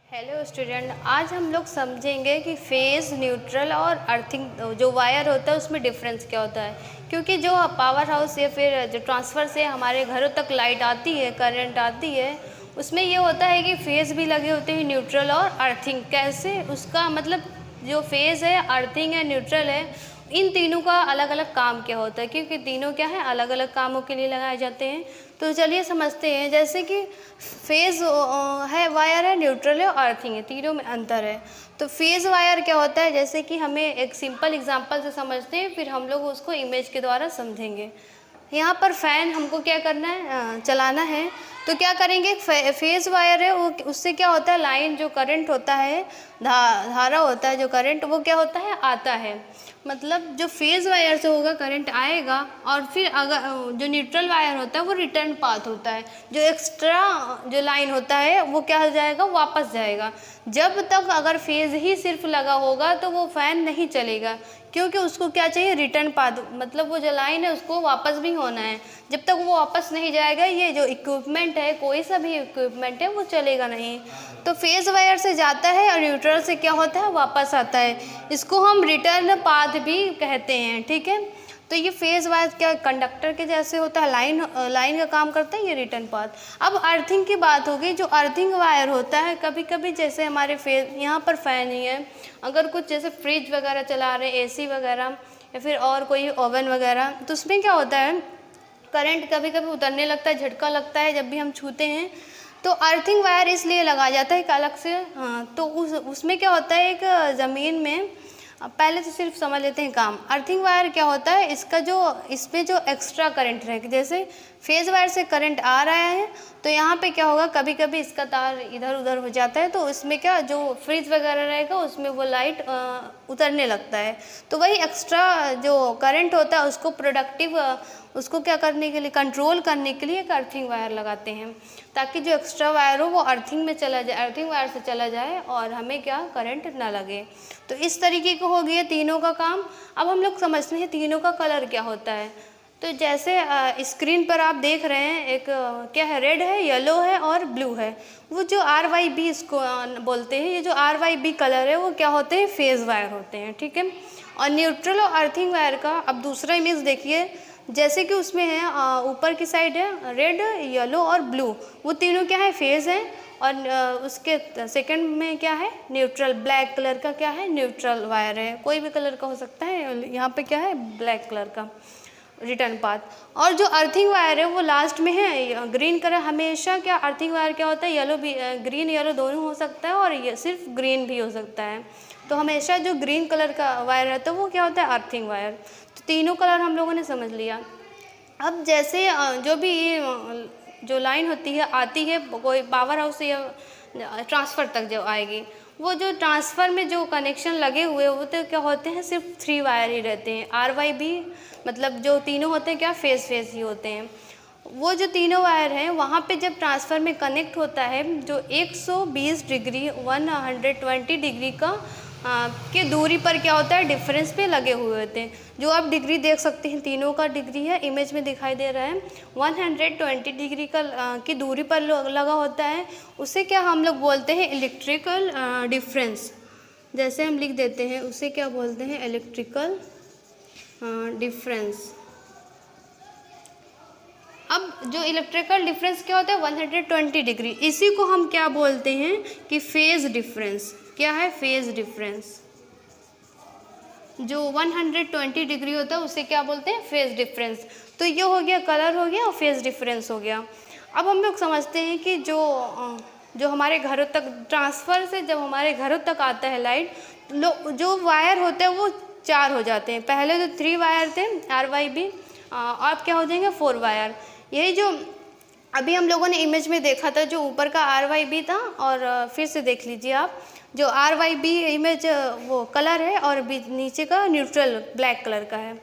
Hello student, आज हम लोग समझेंगे कि फेज़, न्यूट्रल और अर्थिंग जो वायर होता है उसमें डिफरेंस क्या होता है। क्योंकि जो पावर हाउस या फिर जो ट्रांसफ़र से हमारे घरों तक लाइट आती है, करंट आती है, उसमें ये होता है कि फेज़ भी लगे होते हैं, न्यूट्रल और अर्थिंग। कैसे? उसका मतलब जो फेज़ है, अर्थिंग है, न्यूट्रल है, इन तीनों का अलग अलग काम क्या होता है, क्योंकि तीनों क्या है, अलग अलग कामों के लिए लगाए जाते हैं। तो चलिए समझते हैं। जैसे कि फेज़ है, वायर है, न्यूट्रल है और अर्थिंग है, तीनों में अंतर है। तो फेज़ वायर क्या होता है, जैसे कि हमें एक सिंपल एग्जांपल से समझते हैं, फिर हम लोग उसको इमेज के द्वारा समझेंगे। यहाँ पर फ़ैन हमको क्या करना है, चलाना है। तो क्या करेंगे, फेज़ वायर है वो, उससे क्या होता है, लाइन जो करंट होता है, धारा होता है जो करंट, वो क्या होता है, आता है। मतलब जो फेज़ वायर से होगा करंट आएगा, और फिर अगर जो न्यूट्रल वायर होता है वो रिटर्न पाथ होता है। जो एक्स्ट्रा जो लाइन होता है वो क्या हो जाएगा, वापस जाएगा। जब तक अगर फेज़ ही सिर्फ लगा होगा तो वो फ़ैन नहीं चलेगा, क्योंकि उसको क्या चाहिए, रिटर्न पाथ, मतलब वो जो लाइन है उसको वापस भी होना है। जब तक वो वापस नहीं जाएगा, ये जो इक्विपमेंट है, कोई सा भी इक्विपमेंट है, वो चलेगा नहीं। तो फेज़ वायर से जाता है और न्यूट्रल से क्या होता है, वापस आता है। इसको हम रिटर्न पाथ भी कहते हैं, ठीक है। तो ये फेज़ वायर क्या कंडक्टर के जैसे होता है, लाइन का काम करता है, ये रिटर्न पाथ। अब अर्थिंग की बात होगी। जो अर्थिंग वायर होता है, कभी कभी जैसे हमारे यहाँ पर फ़ैन ही है, अगर कुछ जैसे फ्रिज वगैरह चला रहे हैं, एसी वगैरह, या फिर और कोई ओवन वगैरह, तो उसमें क्या होता है, करंट कभी कभी उतरने लगता है, झटका लगता है जब भी हम छूते हैं। तो अर्थिंग वायर इसलिए लगाया जाता है एक अलग से। हाँ, तो उसमें क्या होता है, एक ज़मीन में, पहले तो सिर्फ समझ लेते हैं काम। अर्थिंग वायर क्या होता है, इसका जो इसमें जो एक्स्ट्रा करंट रहेगा, जैसे फेज़ वायर से करंट आ रहा है तो यहाँ पे क्या होगा, कभी कभी इसका तार इधर उधर हो जाता है, तो इसमें क्या, जो फ्रिज वगैरह रहेगा उसमें वो लाइट उतरने लगता है। तो वही एक्स्ट्रा जो करंट होता है उसको प्रोडक्टिव, उसको क्या करने के लिए, कंट्रोल करने के लिए एक अर्थिंग वायर लगाते हैं, ताकि जो एक्स्ट्रा वायर हो वो अर्थिंग में चला जाए, अर्थिंग वायर से चला जाए और हमें क्या, करंट ना लगे। तो इस तरीके का हो गया तीनों का काम। अब हम लोग समझते हैं तीनों का कलर क्या होता है। तो जैसे स्क्रीन पर आप देख रहे हैं, एक क्या है, रेड है, येलो है और ब्लू है। वो जो RYB इसको बोलते हैं, ये जो RYB कलर है वो क्या होते हैं, फेज़ वायर होते हैं, ठीक है। और न्यूट्रल और अर्थिंग वायर का अब दूसरा इमेज देखिए। जैसे कि उसमें है, ऊपर की साइड है रेड, येलो और ब्लू, वो तीनों क्या है, फेज़ हैं। और उसके सेकंड में क्या है, न्यूट्रल, ब्लैक कलर का क्या है, न्यूट्रल वायर है, कोई भी कलर का हो सकता है। यहाँ पे क्या है, ब्लैक कलर का रिटर्न पाथ। और जो अर्थिंग वायर है वो लास्ट में है, ग्रीन कलर। हमेशा क्या, अर्थिंग वायर क्या होता है, येलो भी, ग्रीन येलो दोनों हो सकता है, और ये सिर्फ ग्रीन भी हो सकता है। तो हमेशा जो ग्रीन कलर का वायर रहता है वो क्या होता है, अर्थिंग वायर। तो तीनों कलर हम लोगों ने समझ लिया। अब जैसे जो भी जो लाइन होती है, आती है कोई पावर हाउस से या ट्रांसफ़र तक जब आएगी, वो जो ट्रांसफ़र में जो कनेक्शन लगे हुए होते हैं क्या होते हैं, सिर्फ 3 वायर ही रहते हैं। RYB मतलब जो तीनों होते हैं क्या, फेज़ ही होते हैं। वो जो तीनों वायर हैं वहाँ पे जब ट्रांसफ़र में कनेक्ट होता है, जो 120 डिग्री 120 डिग्री का के दूरी पर क्या होता है, डिफरेंस पे लगे हुए होते हैं। जो आप डिग्री देख सकते हैं, तीनों का डिग्री है, इमेज में दिखाई दे रहा है। 120 डिग्री का की दूरी पर लगा होता है। उसे क्या हम लोग बोलते हैं, इलेक्ट्रिकल डिफरेंस। जैसे हम लिख देते हैं, उसे क्या बोलते हैं, इलेक्ट्रिकल डिफरेंस। अब जो इलेक्ट्रिकल डिफरेंस क्या होता है, 120 डिग्री, इसी को हम क्या बोलते हैं कि फेज़ डिफरेंस। क्या है, फेज़ डिफरेंस। जो 120 डिग्री होता है उसे क्या बोलते हैं, फेज़ डिफरेंस। तो ये हो गया, कलर हो गया और फेज़ डिफरेंस हो गया। अब हम लोग समझते हैं कि जो हमारे घरों तक ट्रांसफ़र से जब हमारे घरों तक आता है लाइट, जो वायर होते हैं वो 4 हो जाते हैं। पहले तो 3 वायर थे RYB, अब क्या हो जाएंगे, 4 वायर। यही जो अभी हम लोगों ने इमेज में देखा था, जो ऊपर का RYB था, और फिर से देख लीजिए आप, जो RYB इमेज वो कलर है, और नीचे का न्यूट्रल ब्लैक कलर का है।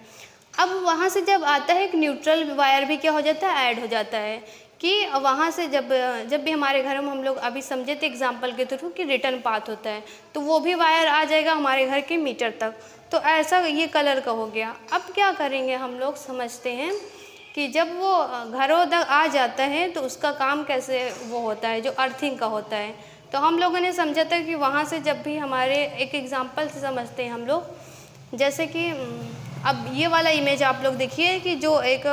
अब वहाँ से जब आता है एक न्यूट्रल वायर भी क्या हो जाता है, ऐड हो जाता है। कि वहाँ से जब भी हमारे घर में, हम लोग अभी समझे थे एग्जांपल के थ्रू कि रिटर्न पाथ होता है, तो वो भी वायर आ जाएगा हमारे घर के मीटर तक। तो ऐसा ये कलर का हो गया। अब क्या करेंगे, हम लोग समझते हैं कि जब वो घरों तक आ जाता है तो उसका काम कैसे वो होता है, जो अर्थिंग का होता है। तो हम लोगों ने समझा था कि वहाँ से जब भी हमारे एक एग्जांपल से समझते हैं हम लोग, जैसे कि अब ये वाला इमेज आप लोग देखिए कि जो एक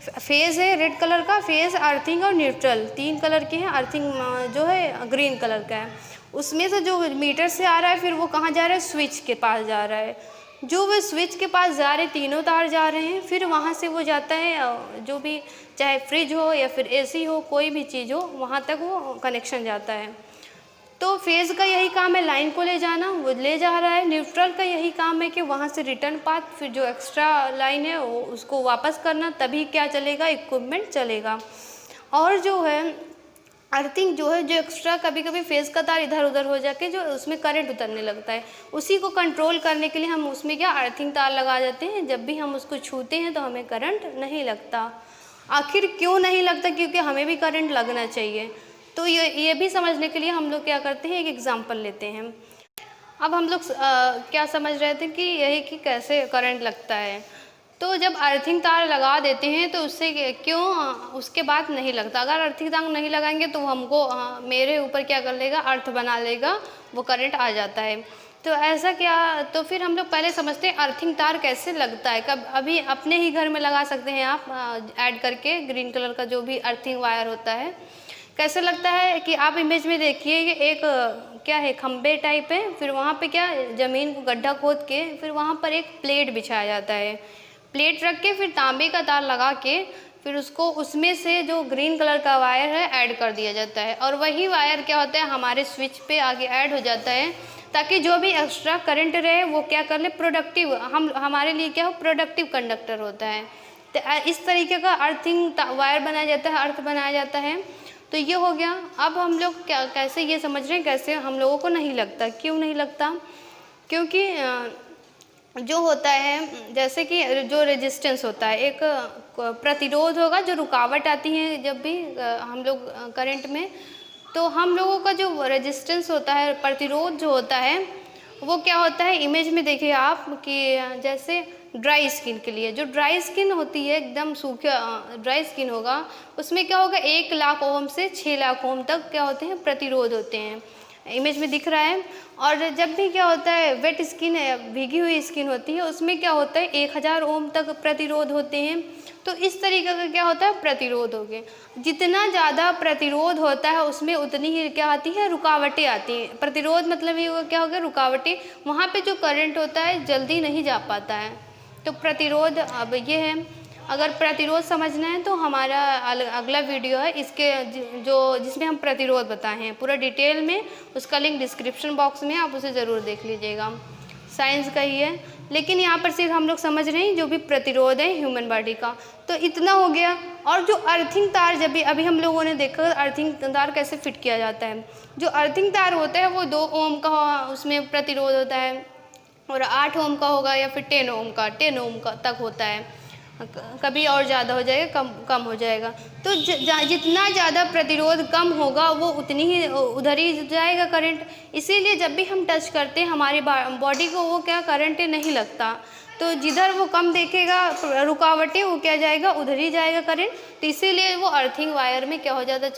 फेज़ है रेड कलर का, फेज़ अर्थिंग और न्यूट्रल 3 कलर के हैं, अर्थिंग जो है ग्रीन कलर का है। उसमें से जो मीटर से आ रहा है फिर वो कहाँ जा रहा है, स्विच के पास जा रहा है। जो वो स्विच के पास जा रहे तीनों तार जा रहे हैं, फिर वहाँ से वो जाता है जो भी चाहे फ्रिज हो या फिर एसी हो, कोई भी चीज़ हो, वहाँ तक वो कनेक्शन जाता है। तो फेज़ का यही काम है लाइन को ले जाना, वो ले जा रहा है। न्यूट्रल का यही काम है कि वहाँ से रिटर्न पाथ फिर जो एक्स्ट्रा लाइन है वो उसको वापस करना, तभी क्या चलेगा, इक्विपमेंट चलेगा। और जो है अर्थिंग जो है, जो एक्स्ट्रा कभी कभी फेज़ का तार इधर उधर हो जाके जो उसमें करंट उतरने लगता है, उसी को कंट्रोल करने के लिए हम उसमें क्या अर्थिंग तार लगा देते हैं। जब भी हम उसको छूते हैं तो हमें करंट नहीं लगता। आखिर क्यों नहीं लगता, क्योंकि हमें भी करंट लगना चाहिए। तो ये भी समझने के लिए हम लोग क्या करते हैं, एक एग्जांपल लेते हैं। अब हम लोग क्या समझ रहे थे कि यही कि कैसे करंट लगता है। तो जब अर्थिंग तार लगा देते हैं तो उससे क्यों उसके बाद नहीं लगता। अगर अर्थिंग तार नहीं लगाएंगे तो हमको मेरे ऊपर क्या कर लेगा, अर्थ बना लेगा, वो करंट आ जाता है। तो ऐसा क्या, तो फिर हम लोग पहले समझते हैं अर्थिंग तार कैसे लगता है। कब अभी अपने ही घर में लगा सकते हैं आप ऐड करके ग्रीन कलर का जो भी अर्थिंग वायर होता है। कैसे लगता है कि आप इमेज में देखिए, ये एक क्या है, खम्बे टाइप है, फिर वहाँ पे क्या ज़मीन को गड्ढा खोद के फिर वहाँ पर एक प्लेट बिछाया जाता है। प्लेट रख के फिर तांबे का तार लगा के फिर उसको उसमें से जो ग्रीन कलर का वायर है ऐड कर दिया जाता है। और वही वायर क्या होता है, हमारे स्विच पे आगे ऐड हो जाता है, ताकि जो भी एक्स्ट्रा करंट रहे वो क्या कर ले, प्रोडक्टिव, हमारे लिए क्या हो, प्रोडक्टिव कंडक्टर होता है। तो इस तरीके का अर्थिंग वायर बनाया जाता है, अर्थ बनाया जाता है। तो ये हो गया। अब हम लोग क्या कैसे ये समझ रहे हैं कैसे हम लोगों को नहीं लगता। क्यों नहीं लगता, क्योंकि जो होता है जैसे कि जो रेजिस्टेंस होता है, एक प्रतिरोध होगा, जो रुकावट आती है जब भी हम लोग करंट में, तो हम लोगों का जो रेजिस्टेंस होता है, प्रतिरोध जो होता है, वो क्या होता है, इमेज में देखिए आप कि जैसे ड्राई स्किन के लिए, जो ड्राई स्किन होती है एकदम सूखा ड्राई स्किन होगा, उसमें क्या होगा 1 लाख ओम से 6 लाख ओम तक क्या होते हैं, प्रतिरोध होते हैं। इमेज में दिख रहा है। और जब भी क्या होता है वेट स्किन है, भीगी हुई स्किन होती है, उसमें क्या होता है 1000 ओम तक प्रतिरोध होते हैं। तो इस तरीके का क्या होता है, प्रतिरोध हो गए। जितना ज़्यादा प्रतिरोध होता है उसमें उतनी ही क्या आती है, रुकावटें आती हैं। प्रतिरोध मतलब ये क्या हो गया, रुकावटें, वहाँ पे जो करंट होता है जल्दी नहीं जा पाता है। तो प्रतिरोध अब ये है। अगर प्रतिरोध समझना है तो हमारा अगला वीडियो है इसके जिसमें हम प्रतिरोध बताए हैं पूरा डिटेल में, उसका लिंक डिस्क्रिप्शन बॉक्स में, आप उसे ज़रूर देख लीजिएगा। साइंस का ही है, लेकिन यहाँ पर सिर्फ हम लोग समझ रहे हैं जो भी प्रतिरोध है ह्यूमन बॉडी का। तो इतना हो गया। और जो अर्थिंग तार, जब भी अभी हम लोगों ने देखा अर्थिंग तार कैसे फिट किया जाता है। जो अर्थिंग तार होता है वो 2 ओम का उसमें प्रतिरोध होता है, और 8 ओम का होगा या फिर 10 ओम का, 10 ओम का तक होता है। कभी और ज़्यादा हो जाएगा, कम हो जाएगा। तो जितना ज़्यादा प्रतिरोध कम होगा वो उतनी ही उधर ही जाएगा करंट। इसीलिए जब भी हम टच करते हैं हमारी बॉडी को, वो क्या करंट नहीं लगता। तो जिधर वो कम देखेगा रुकावटें, वो क्या जाएगा, उधर ही जाएगा करंट। तो इसीलिए वो अर्थिंग वायर में क्या हो जाता,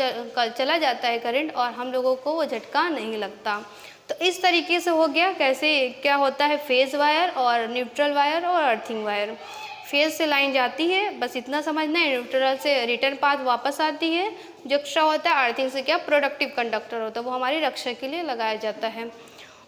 चला जाता है करंट, और हम लोगों को वो झटका नहीं लगता। तो इस तरीके से हो गया कैसे क्या होता है फेज़ वायर और न्यूट्रल वायर और अर्थिंग वायर। फेज़ से लाइन जाती है, बस इतना समझना है। न्यूट्रल से रिटर्न पाथ वापस आती है। जो एक्स्ट्रा होता है अर्थिंग से क्या प्रोडक्टिव कंडक्टर होता है, वो हमारी रक्षा के लिए लगाया जाता है।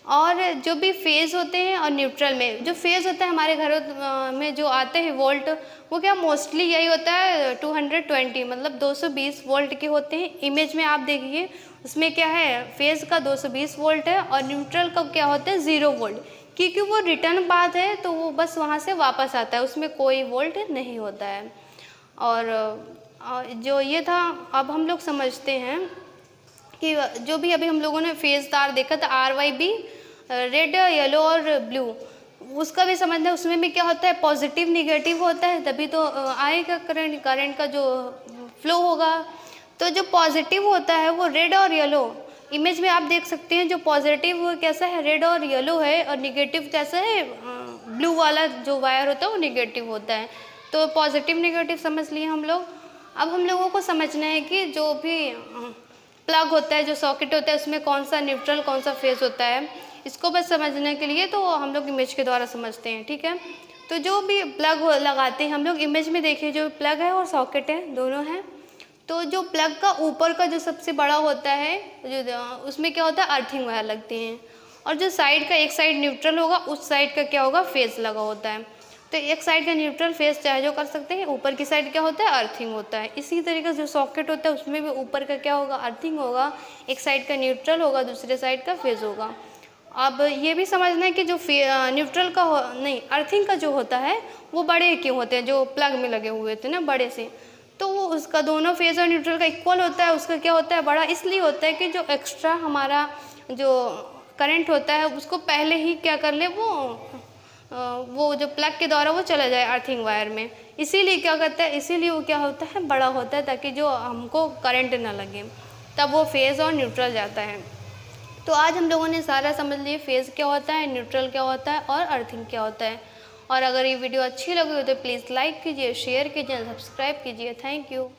और जो भी फेज़ होते हैं और न्यूट्रल में जो फेज़ होता है हमारे घरों में जो आते हैं वोल्ट, वो क्या मोस्टली यही होता है 220 मतलब 220 वोल्ट के होते हैं। इमेज में आप देखिए उसमें क्या है, फेज़ का 220 वोल्ट है और न्यूट्रल का क्या होता है 0 वोल्ट, क्योंकि वो रिटर्न पाथ है तो वो बस वहाँ से वापस आता है, उसमें कोई वोल्ट नहीं होता है। और जो ये था, अब हम लोग समझते हैं कि जो भी अभी हम लोगों ने फेज़ तार देखा था RYB, रेड, येलो और ब्लू, उसका भी समझना है। उसमें भी क्या होता है पॉजिटिव निगेटिव होता है, तभी तो आएगा करंट का जो फ्लो होगा। तो जो पॉजिटिव होता है वो रेड और येलो, इमेज में आप देख सकते हैं। जो पॉजिटिव कैसा है, रेड और येलो है, और निगेटिव कैसा है, ब्लू वाला जो वायर होता है वो निगेटिव होता है। तो पॉजिटिव निगेटिव समझ लिए हम लोग। अब हम लोगों को समझना है कि जो भी प्लग होता है, जो सॉकेट होता है, उसमें कौन सा न्यूट्रल कौन सा फेज़ होता है, इसको बस समझने के लिए तो हम लोग इमेज के द्वारा समझते हैं, ठीक है। तो जो भी प्लग लगाते हैं हम लोग, इमेज में देखिए जो प्लग है और सॉकेट है, दोनों हैं। तो जो प्लग का ऊपर का जो सबसे बड़ा होता है, जो उसमें क्या होता है, अर्थिंग वायर लगती हैं, और जो साइड का एक साइड न्यूट्रल होगा, उस साइड का क्या होगा, फेज़ लगा होता है। तो एक साइड का न्यूट्रल फेज़ चाहे जो कर सकते हैं, ऊपर की साइड क्या होता है, अर्थिंग होता है। इसी तरीके से जो सॉकेट होता है उसमें भी ऊपर का क्या होगा, अर्थिंग होगा, एक साइड का न्यूट्रल होगा, दूसरे साइड का फेज़ होगा। अब ये भी समझना है कि जो न्यूट्रल का नहीं, अर्थिंग का जो होता है वो बड़े क्यों होते हैं, जो प्लग में लगे हुए थे ना बड़े से, तो वो उसका दोनों फेज़ और न्यूट्रल का इक्वल होता है। उसका क्या होता है, बड़ा इसलिए होता है कि जो एक्स्ट्रा हमारा जो करंट होता है उसको पहले ही क्या कर ले, वो जो प्लग के द्वारा वो चला जाए अर्थिंग वायर में। इसीलिए क्या करता है, इसीलिए वो क्या होता है, बड़ा होता है, ताकि जो हमको करंट ना लगे, तब वो फेज़ और न्यूट्रल जाता है। तो आज हम लोगों ने सारा समझ लिया, फेज़ क्या होता है, न्यूट्रल क्या होता है और अर्थिंग क्या होता है। और अगर ये वीडियो अच्छी लगी हो तो प्लीज़ लाइक कीजिए, शेयर कीजिए, सब्सक्राइब कीजिए। Thank you.